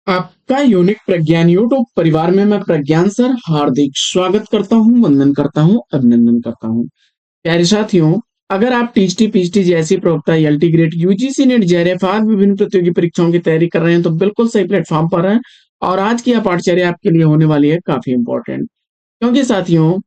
आपका यूनिक प्रज्ञान यूट्यूब परिवार में मैं प्रज्ञान सर हार्दिक स्वागत करता हूं, वंदन करता हूं, अभिनंदन करता हूं। प्यारे साथियों, अगर आप टीजीटी पीजीटी जैसी प्रवक्ता LT grade UGC net JRF आदि विभिन्न प्रतियोगी परीक्षाओं की तैयारी कर रहे हैं तो बिल्कुल सही प्लेटफॉर्म पर हैं। और आज की यह पाठचर्या आपके लिए होने वाली है काफी इंपॉर्टेंट, क्योंकि साथियों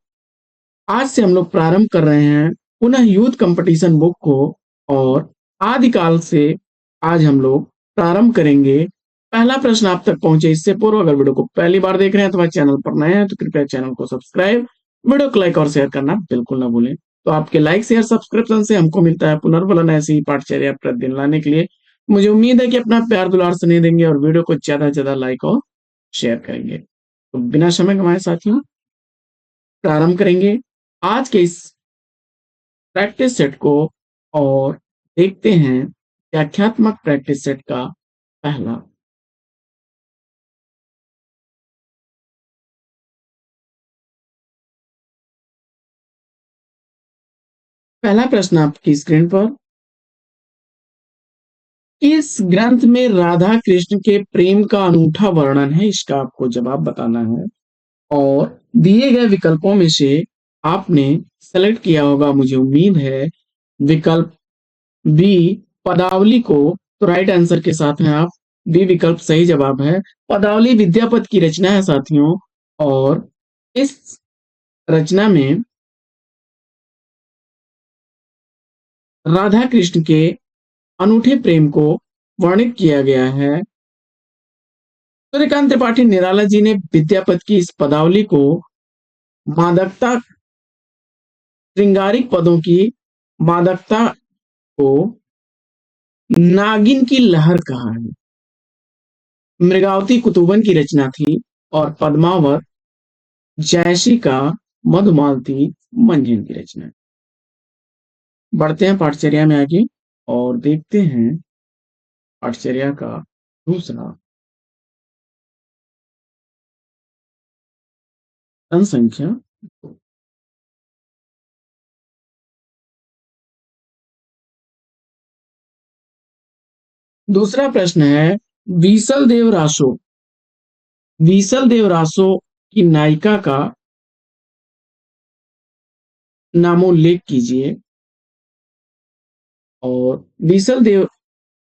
आज से हम लोग प्रारंभ कर रहे हैं पुनः यूथ कंपटीशन बुक को। और आदिकाल से आज हम लोग प्रारंभ करेंगे। पहला प्रश्न आप तक पहुंचे इससे पूर्व अगर वीडियो को पहली बार देख रहे हैं अथवा चैनल पर नए हैं तो कृपया चैनल को सब्सक्राइब, वीडियो को लाइक और शेयर करना बिल्कुल ना भूलें। तो आपके लाइक शेयर सब्सक्रिप्शन से हमको मिलता है पुनर्बलन ऐसी ही पाठचर्या प्रतिदिन लाने के लिए। मुझे उम्मीद है कि अपना प्यार दुलार स्नेह देंगे और वीडियो को ज्यादा से ज्यादा लाइक और शेयर करेंगे। तो बिना समय गंवाए साथियों प्रारंभ करेंगे आज के इस प्रैक्टिस सेट को और देखते हैं व्याख्यात्मक प्रैक्टिस सेट का पहला पहला प्रश्न आपकी स्क्रीन पर। इस ग्रंथ में राधा कृष्ण के प्रेम का अनूठा वर्णन है, इसका आपको जवाब बताना है। और दिए गए विकल्पों में से आपने सेलेक्ट किया होगा, मुझे उम्मीद है, विकल्प बी पदावली को। तो राइट आंसर के साथ में आप बी विकल्प सही जवाब है। पदावली विद्यापति की रचना है साथियों। और इस रचना में राधा कृष्ण के अनूठे प्रेम को वर्णित किया गया है। सूर्यकांत त्रिपाठी निराला जी ने विद्यापति की इस पदावली को मादकता, श्रृंगारिक पदों की मादकता को नागिन की लहर कहा है। मृगावती कुतुबन की रचना थी और पद्मावत जयसी का मधुमालती मंजन की रचना है। बढ़ते हैं पाठचर्या में आगे और देखते हैं पाठचर्या का दूसरा संख्या। दूसरा प्रश्न है बीसल देव रासो। बीसल देव रासो की नायिका का नामोल्लेख कीजिए। और बीसल देव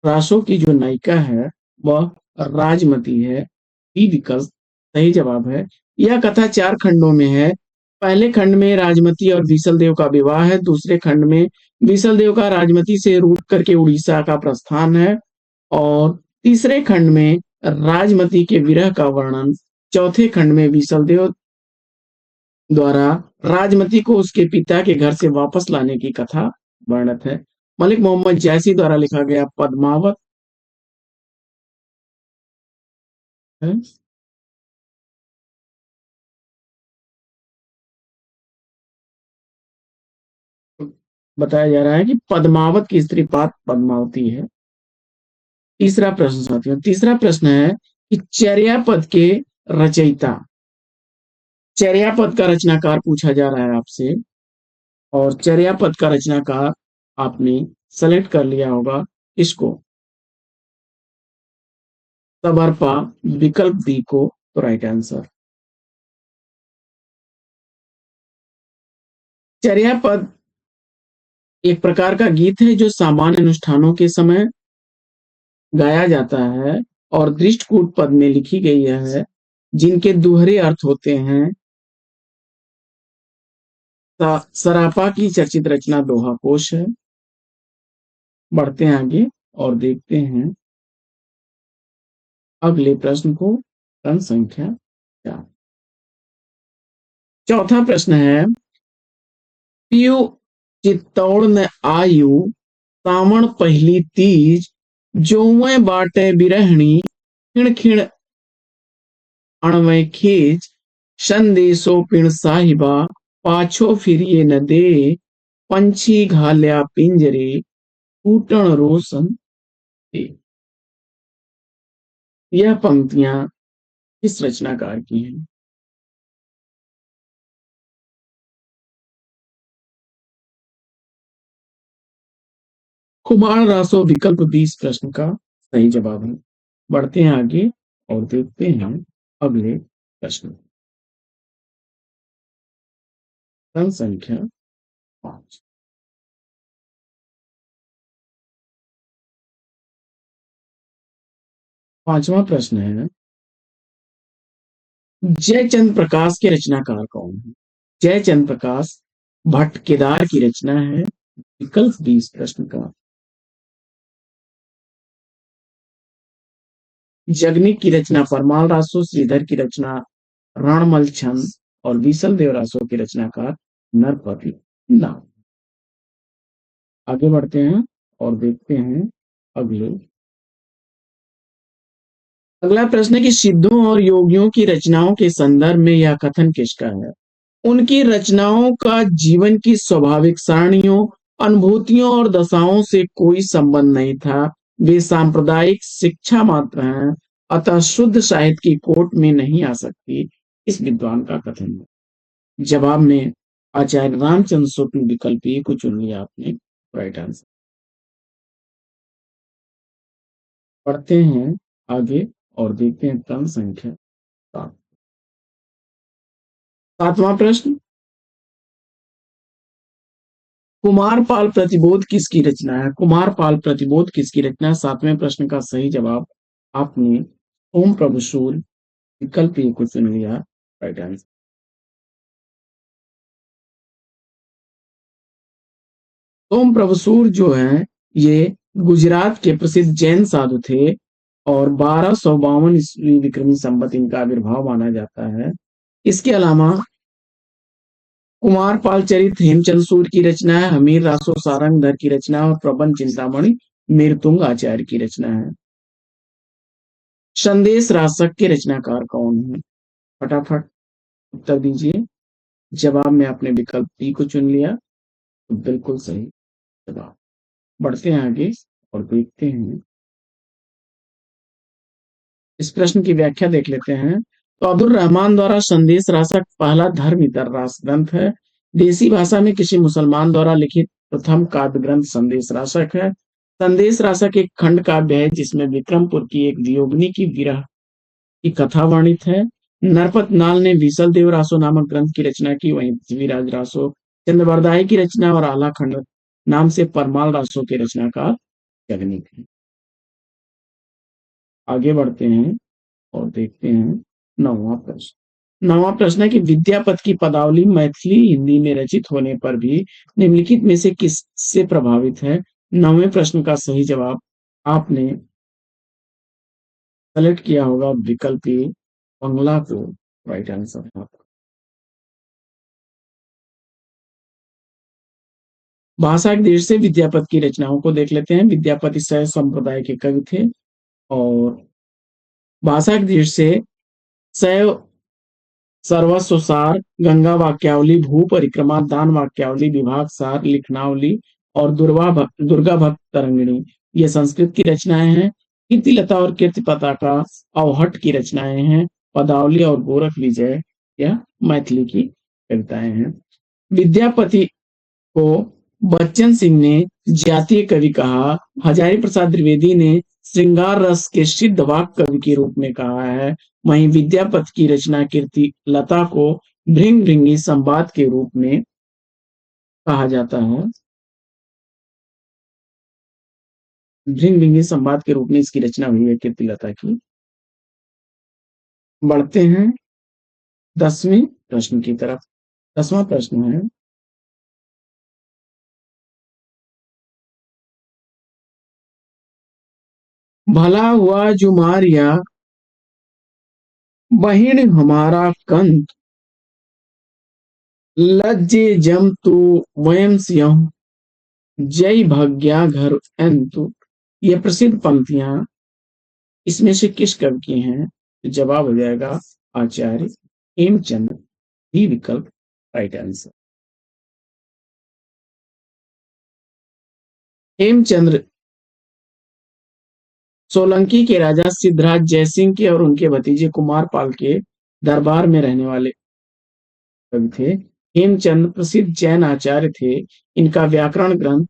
रासो की जो नायिका है वह राजमती है। बी विकल्प सही जवाब है। यह कथा 4 खंडों में है। पहले खंड में राजमती और बीसल देव का विवाह है। दूसरे खंड में बीसल देव का राजमती से रूट करके उड़ीसा का प्रस्थान है। और तीसरे खंड में राजमती के विरह का वर्णन। चौथे खंड में बीसल देव द्वारा राजमती को उसके पिता के घर से वापस लाने की कथा वर्णित है। मलिक मोहम्मद जैसी द्वारा लिखा गया पद्मावत है। बताया जा रहा है कि पद्मावत की स्त्री पात्र पद्मावती है। तीसरा प्रश्न साथियों, तीसरा प्रश्न है कि चर्यापद के रचयिता, चर्यापद का रचनाकार पूछा जा रहा है आपसे। और चर्यापद का रचनाकार आपने सेलेक्ट कर लिया होगा इसको, सबरपा विकल्प डी को। तो राइट आंसर। चर्यापद एक प्रकार का गीत है जो सामान्य अनुष्ठानों के समय गाया जाता है और दृष्टकूट पद में लिखी गई है, जिनके दोहरे अर्थ होते हैं। सरापा की चर्चित रचना दोहा कोश है। बढ़ते हैं आगे और देखते हैं अगले प्रश्न को। प्रश्न संख्या 4। चौथा प्रश्न है पियू चित्तौड़ न आयु सावण पहली तीज जौवे बाटे बिरहणी खिण खिण अणवय खीज संदेशो पिण साहिबा पाछो फिरिए न दे पंछी घाल्या पिंजरे टूटन रोशन दे। यह पंक्तियां किस रचनाकार की हैं? कुमार रासो विकल्प 20 प्रश्न का सही जवाब है। बढ़ते हैं आगे और देखते हैं अगले प्रश्न। प्रश्न संख्या 5। पांचवा प्रश्न है, जयचंद्र प्रकाश के रचनाकार कौन है? जयचंद्र प्रकाश भट्ट केदार की रचना है। विकल्प 20 प्रश्न का। जगनिक की रचना परमाल रासो, श्रीधर की रचना रणमल छंद और बीसल देव रासो की रचनाकार नरपति नाम। आगे बढ़ते हैं और देखते हैं अगले। अगला प्रश्न है कि सिद्धों और योगियों की रचनाओं के संदर्भ में यह कथन किसका है? उनकी रचनाओं का जीवन की स्वाभाविक सारणियों, अनुभूतियों और दशाओं से कोई संबंध नहीं था। वे सांप्रदायिक शिक्षा मात्र हैं, अतः शुद्ध साहित्य की कोट में नहीं आ सकती, इस विद्वान का कथन है। जवाब में आचार्य रामचंद्र शुक्ल विकल्प ए को चुन लिया आपने राइट आंसर। पढ़ते हैं आगे और देखते हैं क्रम संख्या 7। सातवां प्रश्न, कुमारपाल प्रतिबोध किसकी रचना है? कुमारपाल प्रतिबोध किसकी रचना है? सातवें प्रश्न का सही जवाब आपने ओम प्रभु सूर विकल्प ए को चुन लिया राइट आंसर। ओम प्रभु सूर जो है ये गुजरात के प्रसिद्ध जैन साधु थे और 1252 ईस्वी विक्रमी संवत इनका आविर्भाव माना जाता है। इसके अलावा कुमारपाल चरित हेमचंद सूर की रचना है, हमीर रासो सारंगधर की रचना है और प्रबंध चिंतामणि मीरतुंग आचार्य की रचना है। संदेश रासक के रचनाकार कौन है? फटाफट उत्तर दीजिए। जवाब में आपने विकल्प डी को चुन लिया, तो बिल्कुल सही जवाब। बढ़ते हैं आगे और देखते हैं इस प्रश्न की व्याख्या देख लेते हैं। तो अब्दुल रहमान द्वारा संदेश रासक पहला धर्म इतर रास ग्रंथ है। देसी भाषा में किसी मुसलमान द्वारा लिखित प्रथम काव्य ग्रंथ संदेश रासक है। संदेश रासक एक खंड काव्य है जिसमें विक्रमपुर की एक वियोगिनी की विरह की कथा वर्णित है। नरपत नाल ने बीसल देव रासो नामक ग्रंथ की रचना की, वहीं पृथ्वीराज रासो चंद्रवरदाई की रचना और आला खंड नाम से परमाल रासो के रचनाकार जगनिक है। आगे बढ़ते हैं और देखते हैं नौवां प्रश्न। नौवां प्रश्न है कि विद्यापति की पदावली मैथिली हिंदी में रचित होने पर भी निम्नलिखित में से किससे प्रभावित है? नौवें प्रश्न का सही जवाब आपने सेलेक्ट किया होगा विकल्प ए बंगला को राइट आंसर है। भाषा के दृष्टि से विद्यापति की रचनाओं को देख लेते हैं। विद्यापति शैव संप्रदाय के कवि थे और भाषा की दृष्टि से शैव सर्वस्व सार, गंगा वाक्यावली, भू परिक्रमा, दान वाक्यावली, विभाग सार, लिखनावली और दुर्गा भक्त तरंगिणी ये संस्कृत की रचनाएं हैं। कीर्तिलता और कीर्ति पताका अवहट की रचनाएं हैं। पदावली और गोरख विजय यह मैथिली की कविताएं हैं। विद्यापति को बच्चन सिंह ने जातीय कवि कहा। हजारी प्रसाद द्विवेदी ने श्रृंगार रस के सिद्ध वाक कवि के रूप में कहा है। वहीं विद्यापति की रचना कीर्ति लता को भृंग भृंगी संवाद के रूप में कहा जाता है। भृंग भृंगी संवाद के रूप में इसकी रचना हुई है कीर्ति लता की। बढ़ते हैं 10वें प्रश्न की तरफ। 10वां प्रश्न है, भला हुआ जुमारिया बहिण हमारा कंत, लज्जे जम तू वयम सिंह, जय भग्या घर अंतु। ये प्रसिद्ध पंक्तियां इसमें से किस कवि की हैं? तो जवाब हो जाएगा आचार्य हेमचंद्र, ही विकल्प राइट आंसर। हेमचंद्र सोलंकी के राजा सिद्धराज जयसिंह के और उनके भतीजे कुमारपाल के दरबार में रहने वाले कवि थे। हेमचंद्र प्रसिद्ध जैन आचार्य थे। इनका व्याकरण ग्रंथ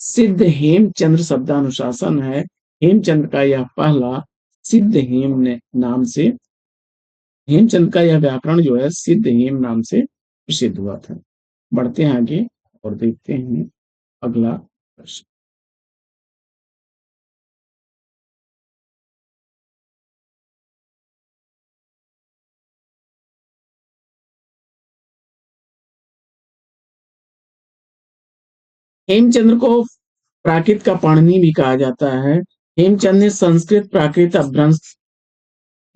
सिद्ध हेमचंद्र शब्दानुशासन है। हेमचंद्र का यह पहला सिद्ध हेम ने नाम से, हेमचंद का यह व्याकरण जो है सिद्ध हेम नाम से प्रसिद्ध हुआ था। बढ़ते हैं आगे और देखते हैं अगला प्रश्न। हेमचंद्र को प्राकृत का पाणिनि भी कहा जाता है। हेमचंद ने संस्कृत प्राकृत अपभ्रंश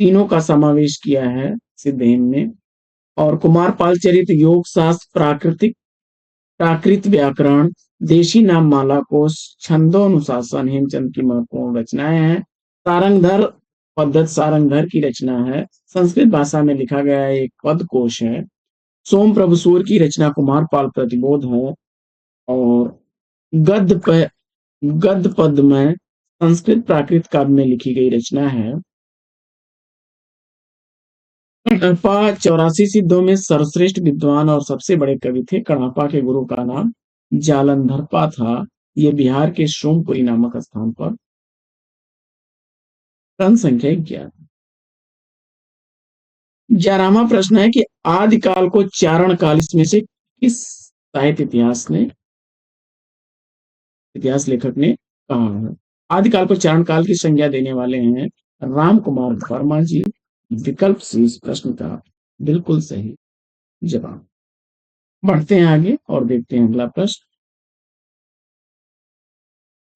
तीनों का समावेश किया है सिद्ध हेम में। और कुमार पाल चरित, योग शास्त्र, प्राकृतिक प्राकृत व्याकरण, देशी नाम माला कोश, छंदोनुशासन हेमचंद की महत्वपूर्ण रचनाएं हैं। सारंगधर पद्धत सारंगधर की रचना है, संस्कृत भाषा में लिखा गया एक पद कोश है। सोम प्रभुसूर की रचना कुमार पाल प्रतिबोध है। और गद्य प, गद्य पद में संस्कृत प्राकृत काव्य में लिखी गई रचना है। कड़ापा 84 सिद्धों में सर्वश्रेष्ठ विद्वान और सबसे बड़े कवि थे। कड़ापा के गुरु का नाम जालंधरपा था। ये बिहार के सोमपुरी नामक स्थान पर। प्रश्न संख्या 11। 11वां प्रश्न है कि आदिकाल को चारण काल इसमें से किस साहित्य इतिहास लेखक ने कहा है? आदिकाल को चारण काल की संज्ञा देने वाले हैं राम कुमार वर्मा जी। विकल्प सी इस प्रश्न का बिल्कुल सही जवाब। बढ़ते हैं आगे और देखते हैं अगला प्रश्न।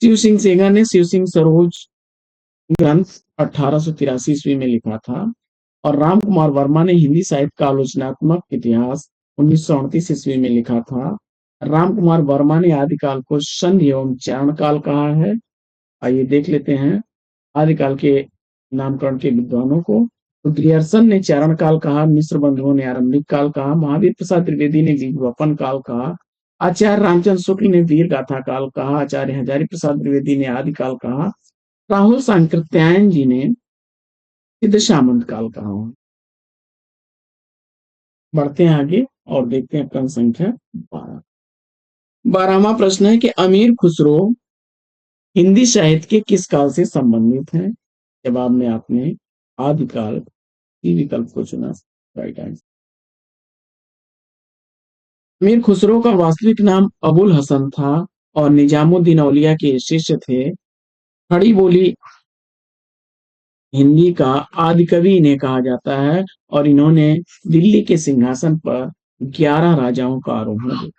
शिव सिंह सेंगर ने शिव सिंह सरोज ग्रंथ 1883 ईस्वी में लिखा था। और राम कुमार वर्मा ने हिंदी साहित्य का आलोचनात्मक इतिहास 1938 ईस्वी में लिखा था। राम कुमार वर्मा ने आदिकाल को संधि एवं चारण काल कहा है। आइए देख लेते हैं आदिकाल के नामकरण के विद्वानों को। तो ग्रियर्सन ने चारण काल कहा, मिश्र बंधुओं ने आरंभिक काल कहा, महावीर प्रसाद त्रिवेदी ने विज्ञापन काल कहा, आचार्य रामचंद्र शुक्ल ने वीर गाथा काल कहा, आचार्य हजारी प्रसाद त्रिवेदी ने आदि काल कहा, राहुल सांकृत्यायन जी ने सिद्ध सामंत काल कहा। बढ़ते हैं आगे और देखते हैं प्रश्न संख्या 12। 12वां प्रश्न है कि अमीर खुसरो हिंदी साहित्य के किस काल से संबंधित हैं? जवाब में आपने आदिकाल की विकल्प को चुना राइट आंसर। मीर खुसरो का वास्तविक नाम अबुल हसन था और निजामुद्दीन औलिया के शिष्य थे। खड़ी बोली हिंदी का आदिकवि इन्हें कहा जाता है और इन्होंने दिल्ली के सिंहासन पर 11 राजाओं का आरोहण किया।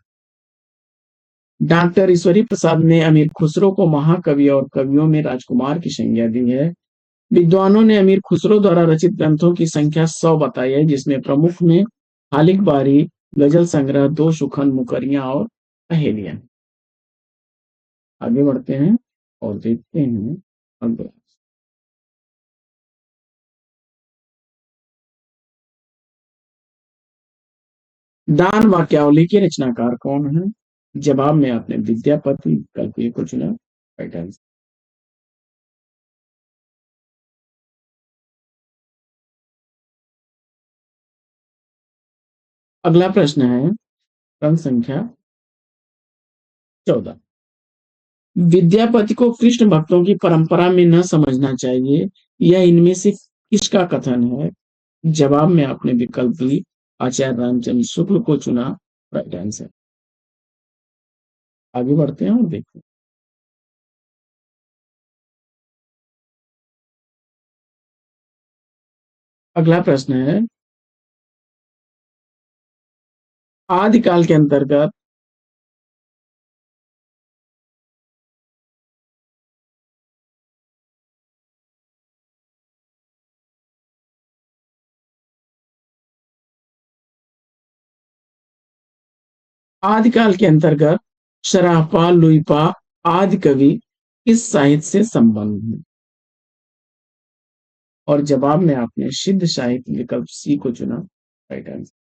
डॉक्टर ईश्वरी प्रसाद ने अमीर खुसरो को महाकवि और कवियों में राजकुमार की संज्ञा दी है। विद्वानों ने अमीर खुसरो द्वारा रचित ग्रंथों की संख्या 100 बताई है, जिसमें प्रमुख में हालिक बारी, गजल संग्रह, दो सुखन, मुकरियां और पहेलियां। आगे बढ़ते हैं और देखते हैं अगला। दान वाक्यावली के रचनाकार कौन है? जवाब में आपने विद्यापति विकल्प ए को चुना राइट आंसर। अगला प्रश्न है प्रश्न संख्या 14। विद्यापति को कृष्ण भक्तों की परंपरा में न समझना चाहिए, यह इनमें से किसका कथन है? जवाब में आपने विकल्प बी आचार्य रामचंद्र शुक्ल को चुना राइट आंसर। आगे बढ़ते हैं और देखते हैं। अगला प्रश्न है आदिकाल के अंतर्गत आदिकाल के अंतर्गत सरापा लुइपा आदि कवि किस साहित्य से संबंध है? और जवाब में आपने सिद्ध साहित्य विकल्प सी को चुना राइट आंसर।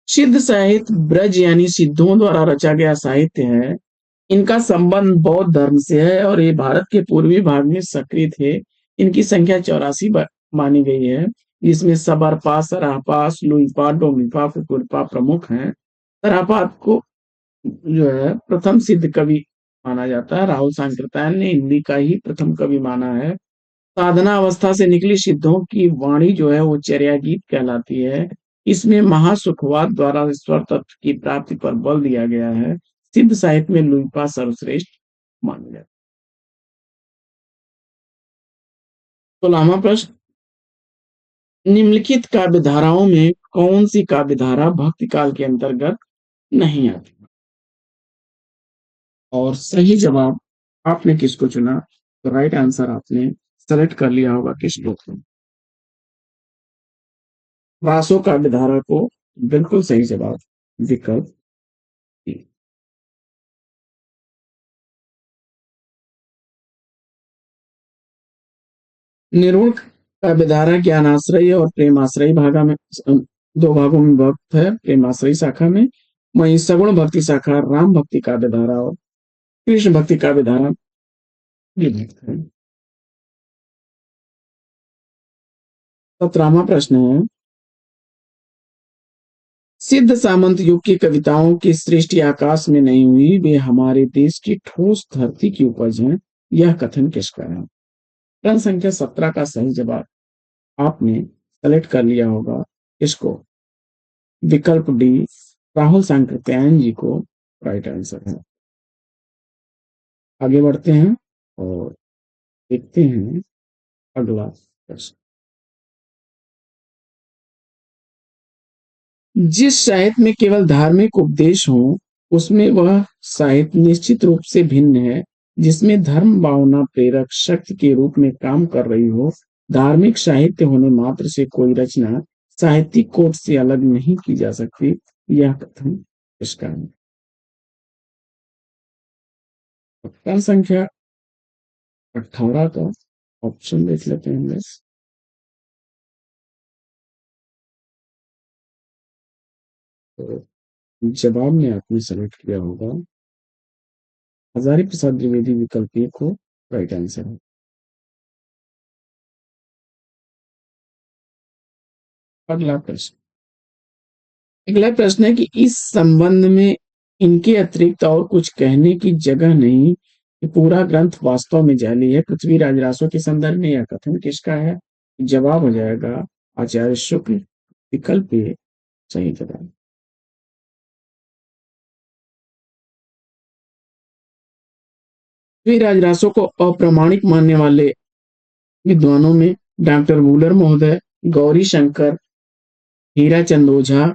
सिद्ध साहित्य ब्रज यानी सिद्धों द्वारा रचा गया साहित्य है। इनका संबंध बौद्ध धर्म से है और ये भारत के पूर्वी भाग में सक्रिय थे। इनकी संख्या 84 मानी गई है, जिसमें सबरपा, सरापा, लुइपा, डोमिपा, फुकुरपा प्रमुख हैं। सरापा को जो है प्रथम सिद्ध कवि माना जाता है। राहुल सांकृत्यायन ने हिंदी का ही प्रथम कवि माना है। साधना अवस्था से निकली सिद्धों की वाणी जो है वो चर्या गीत कहलाती है। इसमें महासुखवाद द्वारा ईश्वर तत्व की प्राप्ति पर बल दिया गया है। सिद्ध साहित्य में लुइपा सर्वश्रेष्ठ माना जाता है। तो लामा प्रश्न, निम्नलिखित काव्य धाराओं में कौन सी काव्य धारा भक्ति काल के अंतर्गत नहीं आती? और सही जवाब आपने किसको चुना? तो राइट आंसर आपने सेलेक्ट कर लिया होगा किस श्लोक को? रासो काव्य धारा को। बिल्कुल सही जवाब विकल्प ए। निरूढ़ काव्य धारा ज्ञानाश्रय और प्रेमाश्रय भागा में दो भागों में विभक्त है। प्रेमाश्रय शाखा में, वहीं सगुण भक्ति शाखा राम भक्ति काव्य धारा और कृष्ण भक्ति काव्य धारा विभक्त है। 17वां प्रश्न है, सिद्ध सामंत युग की कविताओं की सृष्टि आकाश में नहीं हुई, वे हमारे देश की ठोस धरती की उपज हैं। यह कथन किसका है? प्रश्न संख्या 17 का सही जवाब आपने सेलेक्ट कर लिया होगा इसको? विकल्प डी, राहुल सांकृत्यायन जी को राइट आंसर है। आगे बढ़ते हैं और देखते हैं अगला प्रश्न। जिस साहित्य में केवल धार्मिक उपदेश हो, उसमें वह साहित्य निश्चित रूप से भिन्न है। जिसमें धर्म भावना प्रेरक शक्ति के रूप में काम कर रही हो, धार्मिक साहित्य होने मात्र से कोई रचना साहित्यिक कोट से अलग नहीं की जा सकती। यह कथन इसका है। प्रश्न संख्या 18 का ऑप्शन देख लेते हैं बस। तो जवाब में आपने सेलेक्ट किया होगा हजारी प्रसाद द्विवेदी, विकल्प ए को राइट आंसर है। अगला प्रश्न, अगला प्रश्न है कि इस संबंध में इनके अतिरिक्त और कुछ कहने की जगह नहीं कि पूरा ग्रंथ वास्तव में जाली है। पृथ्वीराज रासो के संदर्भ में यह कथन किसका है? जवाब हो जाएगा आचार्य शुक्ल, विकल्प ए सही जवाब। पृथ्वीराज रासो को अप्रामाणिक मानने वाले विद्वानों में डॉक्टर वूलर महोदय, गौरी शंकर, हीरा चंद ओझा,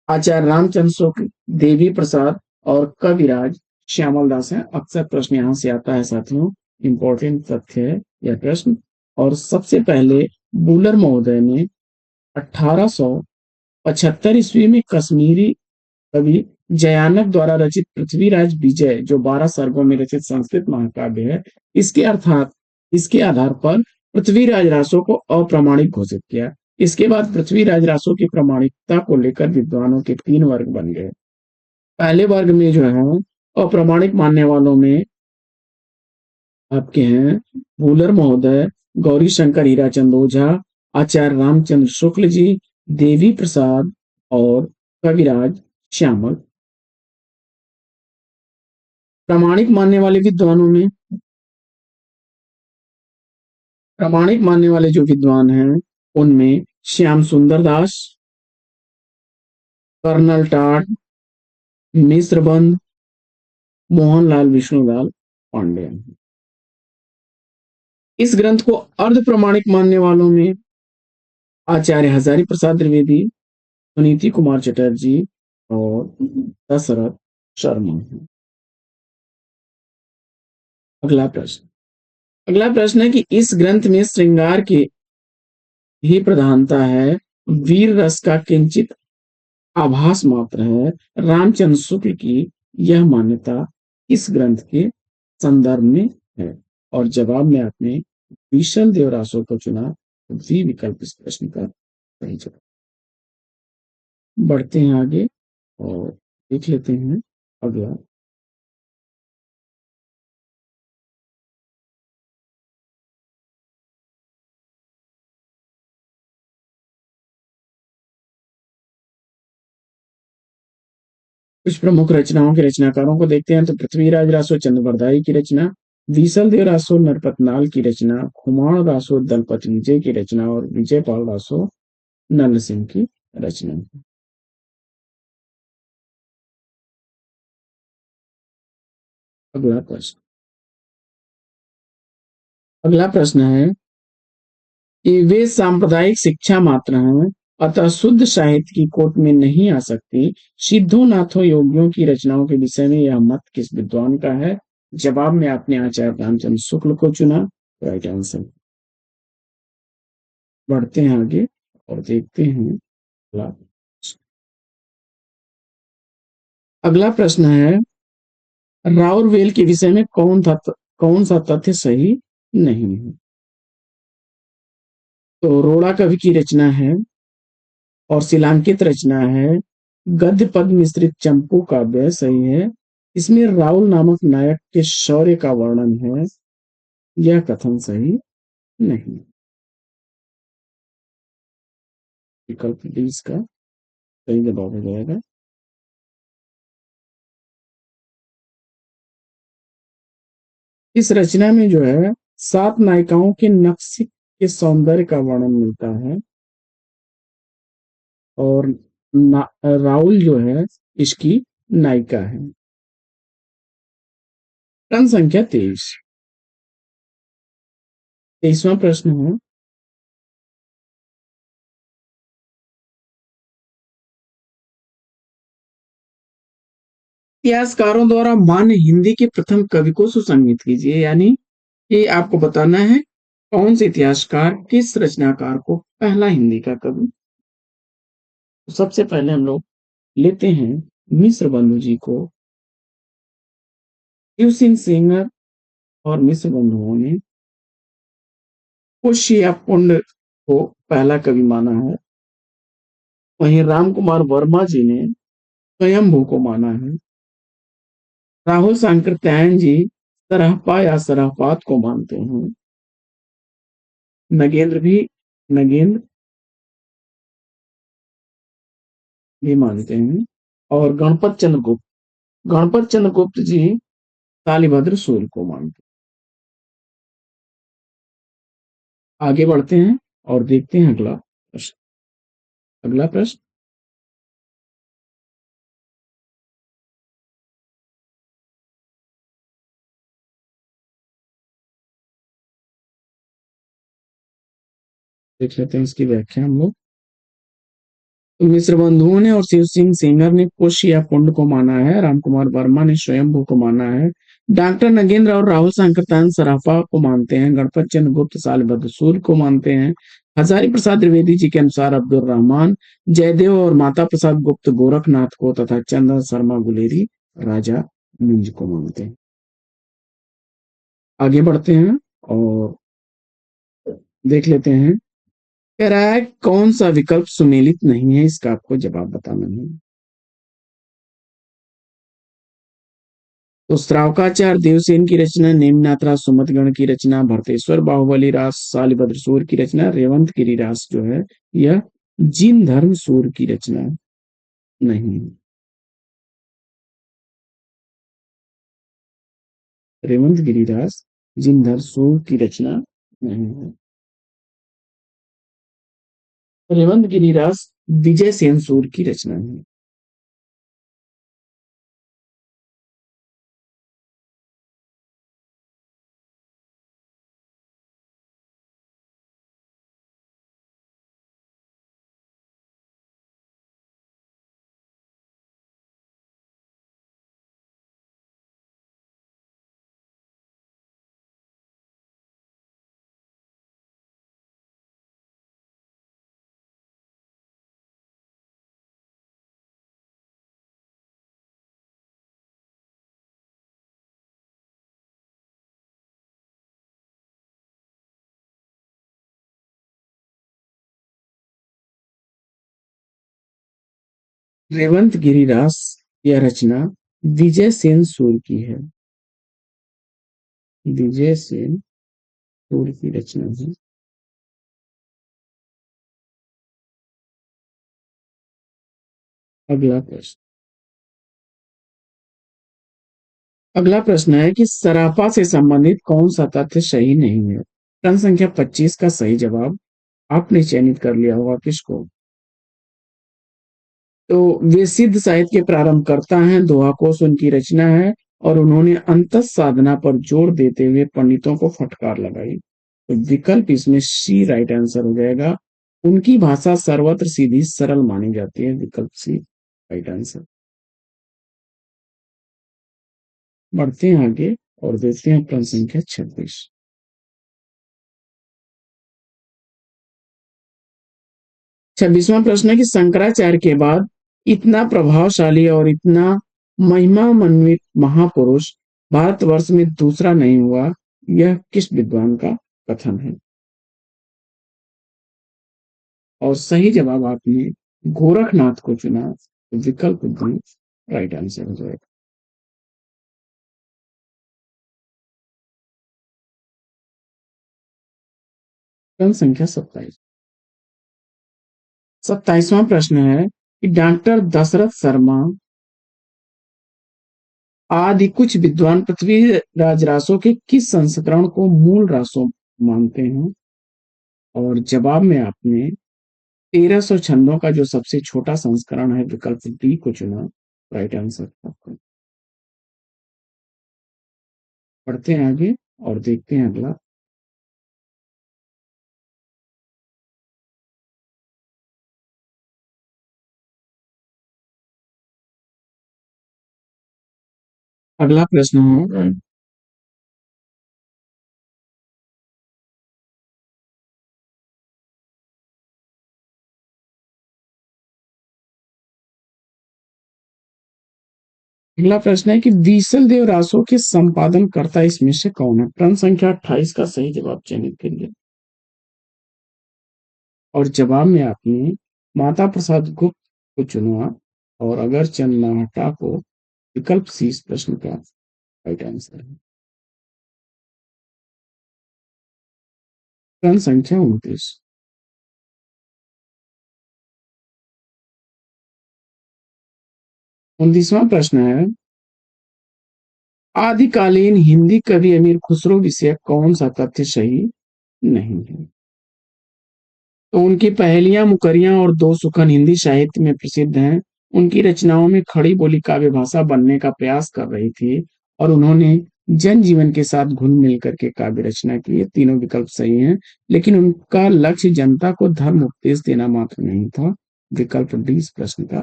आचार्य रामचंद्र शुक्ल, देवी प्रसाद और कविराज श्यामल दास हैं। अक्सर प्रश्न यहाँ से आता है साथियों, इंपॉर्टेंट तथ्य है यह प्रश्न। और सबसे पहले बूलर महोदय ने 1875 ईस्वी में कश्मीरी कवि जयानक द्वारा रचित पृथ्वीराज विजय, जो 12 सर्गों में रचित संस्कृत महाकाव्य है, इसके अर्थात इसके आधार पर पृथ्वीराज रासो को अप्रामाणिक घोषित किया। इसके बाद पृथ्वीराज रासो की प्रामाणिकता को लेकर विद्वानों के 3 वर्ग बन गए। पहले वर्ग में जो है अप्रामाणिक मानने वालों में आपके हैं भूलर महोदय, गौरी शंकर, हीराचंद ओझा, आचार्य रामचंद्र शुक्ल जी, देवी प्रसाद और कविराज श्यामल। प्रामाणिक मानने वाले विद्वानों में प्रामाणिक मानने वाले जो विद्वान हैं उनमें श्याम सुंदर दास, कर्नल टाट, मिश्रबंध, मोहनलाल विष्णुलाल पांडे। इस ग्रंथ को अर्ध प्रमाणिक मानने वालों में आचार्य हजारी प्रसाद द्विवेदी, सुनीति कुमार चटर्जी और दशरथ शर्मा है। अगला प्रश्न, अगला प्रश्न है कि इस ग्रंथ में श्रृंगार की ही प्रधानता है, वीर रस का किंचित आभास मात्र है। रामचंद्र शुक्ल की यह मान्यता इस ग्रंथ के संदर्भ में है। और जवाब में आपने विशल देवरासो को चुना। वी विकल्प इस प्रश्न का सही जवाब। बढ़ते हैं आगे और देख लेते हैं अगला कुछ प्रमुख रचनाओं के रचनाकारों को देखते हैं तो पृथ्वीराज रासो चंद्रवरदाई की रचना, बीसल देव रासो नरपतनाल की रचना, खुमाण रासो दलपति विजय की रचना और विजय पाल रासो नल सिंह की रचना। अगला प्रश्न अगला प्रश्न है कि वे सांप्रदायिक शिक्षा मात्र हैं, अतः शुद्ध साहित्य की कोट में नहीं आ सकती। सिद्धो नाथो योगियों की रचनाओं के विषय में यह मत किस विद्वान का है? जवाब में आपने आचार्य रामचंद्र शुक्ल को चुना। Right answer. बढ़ते हैं आगे और देखते हैं अगला। अगला प्रश्न है राउरवेल के विषय में कौन सा तथ्य सही नहीं है? तो रोड़ा कवि की रचना है और शिलांकित रचना है। गद्य पद मिश्रित चंपू काव्य सही है। इसमें राहुल नामक नायक के शौर्य का वर्णन है। यह कथन सही नहीं। विकल्प डी इसका सही जवाब हो जाएगा। इस रचना में जो है 7 नायिकाओं के नक्श के सौंदर्य का वर्णन मिलता है और राहुल जो है इसकी नायिका है। प्रश्न संख्या 23। 23वां प्रश्न है इतिहासकारों द्वारा मान्य हिंदी के प्रथम कवि को सुसंगित कीजिए। यानी कि आपको बताना है कौन से इतिहासकार किस रचनाकार को पहला हिंदी का कवि। तो सबसे पहले हम लोग लेते हैं मिश्र बंधु जी को। शिव सिंह सेंगर और मिश्र बंधुओं ने कोशिया पुंड को पहला कवि माना है। वहीं राम कुमार वर्मा जी ने स्वयंभू को माना है। राहुल सांकृत्यायन जी सरहपा या सरहपात को मानते हैं। नगेंद्र भी नगेंद्र भी मानते हैं। और गणपत चंद्र गुप्त जी कालीभद्र सूर्य को मानते हैं। आगे बढ़ते हैं और देखते हैं अगला प्रश्न। देख लेते हैं इसकी व्याख्या हम लोग। मिश्र बंधुओं ने और शिव सिंह सेंगर ने कोशी या पुंड को माना है। रामकुमार वर्मा ने स्वयंभू को माना है। डॉक्टर नगेंद्र और राहुल सांकृत्यायन सराफा को मानते हैं। गणपत चंद्र गुप्त सालभद्र सूर्य को मानते हैं। हजारी प्रसाद द्विवेदी जी के अनुसार अब्दुल रहमान जयदेव और माता प्रसाद गुप्त गोरखनाथ को तथा चंद्र शर्मा गुलेरी राजा नींज को मानते हैं। आगे बढ़ते हैं और देख लेते हैं। कह रहा है कौन सा विकल्प सुमेलित नहीं है, इसका आपको जवाब बताना है। तो श्रावकाचार्य देवसेन की रचना, नेमिनाथ राज सुमतगण की रचना, भरतेश्वर बाहुबली राज शालिभद्र सूर की रचना, रेवंत गिरिराज जो है यह जिन धर्म सूर की रचना नहीं है। रेवंत गिरिराज जिनधर सूर की रचना नहीं है। रेवंत गिरिराज विजय सेन सूर की रचना है। रेवंत गिरिराज यह रचना विजय सेन सूर की है। विजय सेन सूर की रचना है। अगला प्रश्न। अगला प्रश्न है कि सराफा से संबंधित कौन सा तथ्य सही नहीं है। प्रश्न संख्या 25 का सही जवाब आपने चयनित कर लिया होगा किसको। तो वे सिद्ध साहित्य के प्रारंभकर्ता हैं, दोहा कोश उनकी रचना है और उन्होंने अंतस साधना पर जोर देते हुए पंडितों को फटकार लगाई। तो विकल्प इसमें सी राइट आंसर हो जाएगा। उनकी भाषा सर्वत्र सीधी सरल मानी जाती है, विकल्प सी राइट आंसर। बढ़ते हैं आगे और देखते हैं प्रश्न संख्या 26। 26वां प्रश्न है कि शंकराचार्य के बाद इतना प्रभावशाली और इतना महिमान्वित महापुरुष भारतवर्ष में दूसरा नहीं हुआ, यह किस विद्वान का कथन है। और सही जवाब आपने गोरखनाथ को चुना, तो विकल्प डी राइट आंसर हो जाएगा। प्रश्न संख्या 27। 27वां प्रश्न है कि डॉक्टर दशरथ शर्मा आदि कुछ विद्वान पृथ्वीराज रासों के किस संस्करण को मूल रासों मानते हैं। और जवाब में आपने 1300 छंदों का जो सबसे छोटा संस्करण है, विकल्प डी को चुना, राइट आंसर आपका। पढ़ते हैं आगे और देखते हैं अगला। अगला प्रश्न है, अगला प्रश्न है कि बीसल देव रासो के संपादन कर्ता इसमें से कौन है। प्रश्न संख्या 28 का सही जवाब चयनित करिए। और जवाब में आपने माता प्रसाद गुप्त को चुना और अगर चंद नाहटा को, विकल्प सी इस प्रश्न का राइट आंसर है। प्रश्न संख्या 29। 29वां प्रश्न है, आदिकालीन हिंदी कवि अमीर खुसरो विषय कौन सा तथ्य सही नहीं है। तो उनकी पहेलियां मुकरियां और दो सुखन हिंदी साहित्य में प्रसिद्ध हैं। उनकी रचनाओं में खड़ी बोली काव्य भाषा बनने का प्रयास कर रही थी और उन्होंने जनजीवन के साथ घुल मिल करके काव्य रचना की। ये तीनों विकल्प सही हैं, लेकिन उनका लक्ष्य जनता को धर्म उपदेश देना मात्र नहीं था। विकल्प डी इस प्रश्न का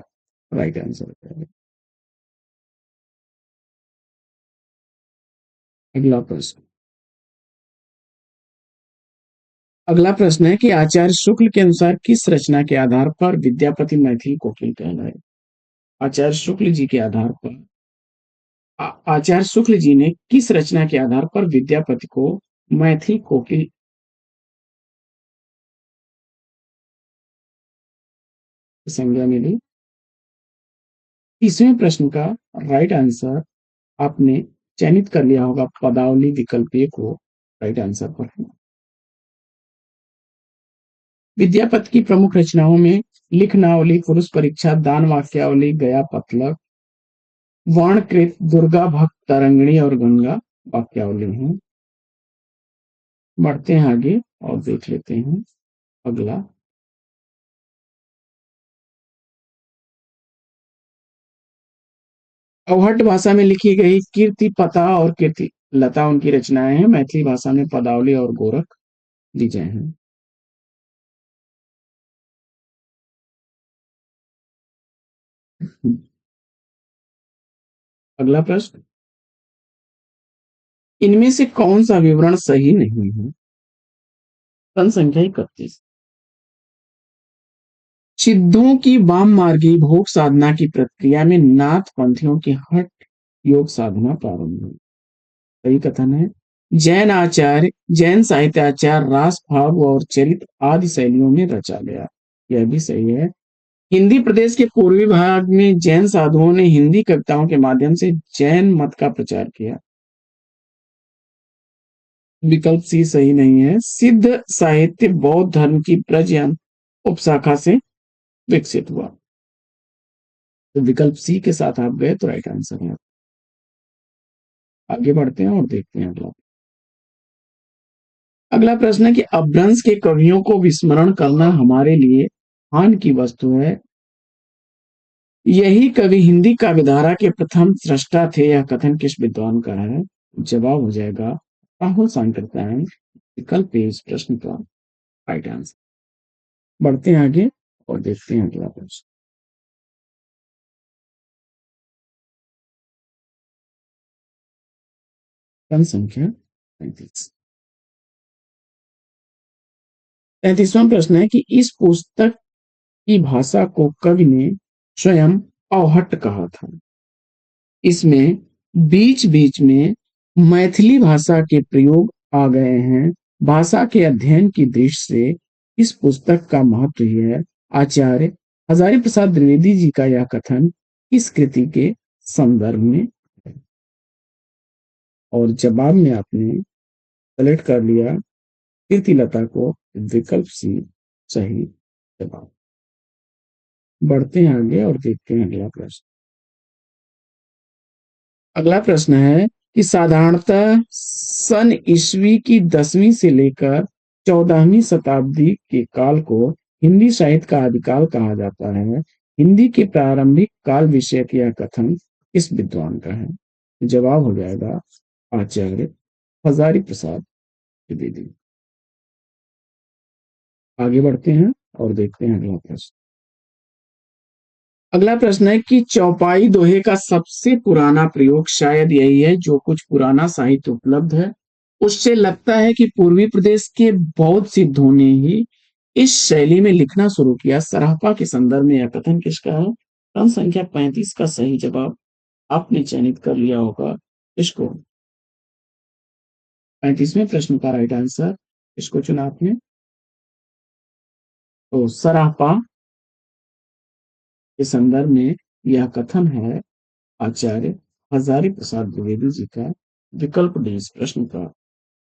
राइट आंसर है। अगला प्रश्न। अगला प्रश्न है कि आचार्य शुक्ल के अनुसार किस रचना के आधार पर विद्यापति मैथिली कोकिल कहलाए। आचार्य शुक्ल जी के आधार पर आचार्य शुक्ल जी ने किस रचना के आधार पर विद्यापति को मैथिली कोकिल की संज्ञा मिली। 30वें प्रश्न का राइट आंसर आपने चयनित कर लिया होगा, पदावली विकल्प ए को राइट आंसर पर। विद्यापति की प्रमुख रचनाओं में लिखनावली, पुरुष परीक्षा, दान वाक्यावली, गया पतलक, वर्णकृत, दुर्गा भक्त तरंगिणी और गंगा वाक्यावली हैं। बढ़ते हैं आगे और देख लेते हैं अगला। अवहट भाषा में लिखी गई कीर्ति पता और कीर्ति लता उनकी रचनाएं हैं। मैथिली भाषा में पदावली और गोरख विजय हैं। अगला प्रश्न, इनमें से कौन सा विवरण सही नहीं है। प्रश्न संख्या 31। सिद्धों की वाम मार्गी भोग साधना की प्रक्रिया में नाथ पंथियों की हठ योग साधना प्रारंभ हुई। सही कथन है। जैन आचार्य जैन साहित्याचार रास भाव और चरित आदि शैलियों में रचा गया, यह भी सही है। हिंदी प्रदेश के पूर्वी भाग में जैन साधुओं ने हिंदी कविताओं के माध्यम से जैन मत का प्रचार किया। विकल्प सी सही नहीं है। सिद्ध साहित्य बौद्ध धर्म की प्रजयन उपशाखा से विकसित हुआ। तो विकल्प सी के साथ आप गए तो राइट आंसर है। आगे बढ़ते हैं और देखते हैं अगला। अगला प्रश्न है कि अपभ्रंश के कवियों को विस्मरण करना हमारे लिए हानि की वस्तु है। यही कवि हिंदी काव्यधारा के प्रथम सृष्टा थे। यह कथन किस विद्वान का है? जवाब हो जाएगा राहुल सांकृत्यायन। विकल्प ए इस प्रश्न का राइट आंसर। बढ़ते हैं आगे और देखते हैं अगला प्रश्न। प्रश्न संख्या 35। 35वां प्रश्न है कि इस पुस्तक की भाषा को कवि ने स्वयं अवहट्ट कहा था। इसमें बीच बीच में मैथिली भाषा के प्रयोग आ गए हैं। भाषा के अध्ययन की दृष्टि से इस पुस्तक का महत्व ही है। आचार्य हजारी प्रसाद द्विवेदी जी का यह कथन इस कृति के संदर्भ में है। और जवाब में आपने सेलेक्ट कर लिया कीर्तिलता को, विकल्प सी सही जवाब। बढ़ते हैं आगे और देखते हैं अगला प्रश्न। अगला प्रश्न है कि साधारणतः सन ईस्वी की 10वीं से लेकर 14वीं शताब्दी के काल को हिंदी साहित्य का आदिकाल कहा जाता है। हिंदी के प्रारंभिक काल विषयक यह कथन किस विद्वान का है? जवाब हो जाएगा आचार्य हजारी प्रसाद द्विवेदी। आगे बढ़ते हैं और देखते हैं अगला प्रश्न। अगला प्रश्न है कि चौपाई दोहे का सबसे पुराना प्रयोग शायद यही है जो कुछ पुराना साहित्य उपलब्ध है। उससे लगता है कि पूर्वी प्रदेश के बौद्ध सिद्धों ने ही इस शैली में लिखना शुरू किया। सराफा के संदर्भ में यह कथन किसका है? प्रश्न संख्या 35 का सही जवाब आपने चयनित कर लिया होगा इसको। 35वें प्रश्न का राइट आंसर इसको चुना आपने। तो सराफा के संदर्भ में यह कथन है आचार्य हजारी प्रसाद द्विवेदी जी का। विकल्प डी इस प्रश्न का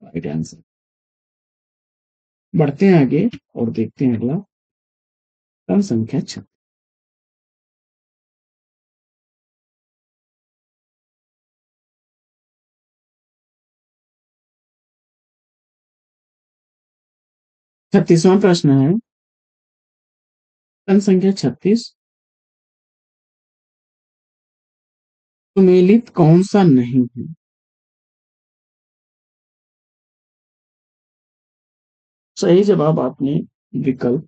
राइट आंसर। बढ़ते हैं आगे और देखते हैं अगला। क्रम संख्या 36वां प्रश्न है। क्रम संख्या 36। सुमेलित कौन सा नहीं है? सही जवाब आपने विकल्प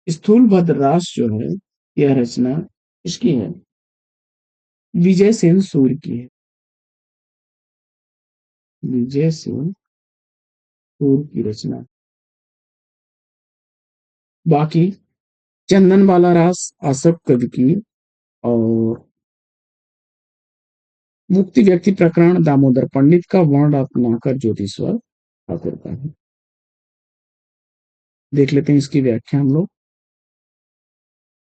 स्थूल भद्ररास जो है यह रचना इसकी है, विजय सेन सूर्य की है। विजय सेन सूर्य की रचना। बाकी चंदन बाला रास आसफ कवि की और मुक्ति व्यक्ति प्रकरण दामोदर पंडित का, वर्ण रत्नाकर ज्योतिश्वर ठाकुर का है। देख लेते हैं इसकी व्याख्या हम लोग।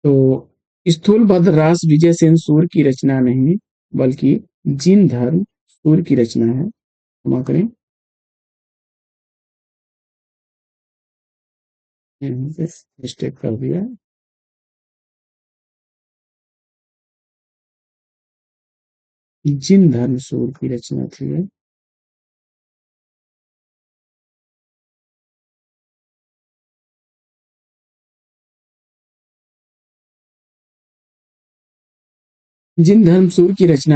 तो स्थूल भद्ररास विजय सेन सूर्य की रचना नहीं बल्कि जिन धर्म सूर्य की रचना है। क्षमा करें, मिस्टेक कर दिया। जिन धर्म सूर्य की रचना थी है। जिन धर्म सूर्य की रचना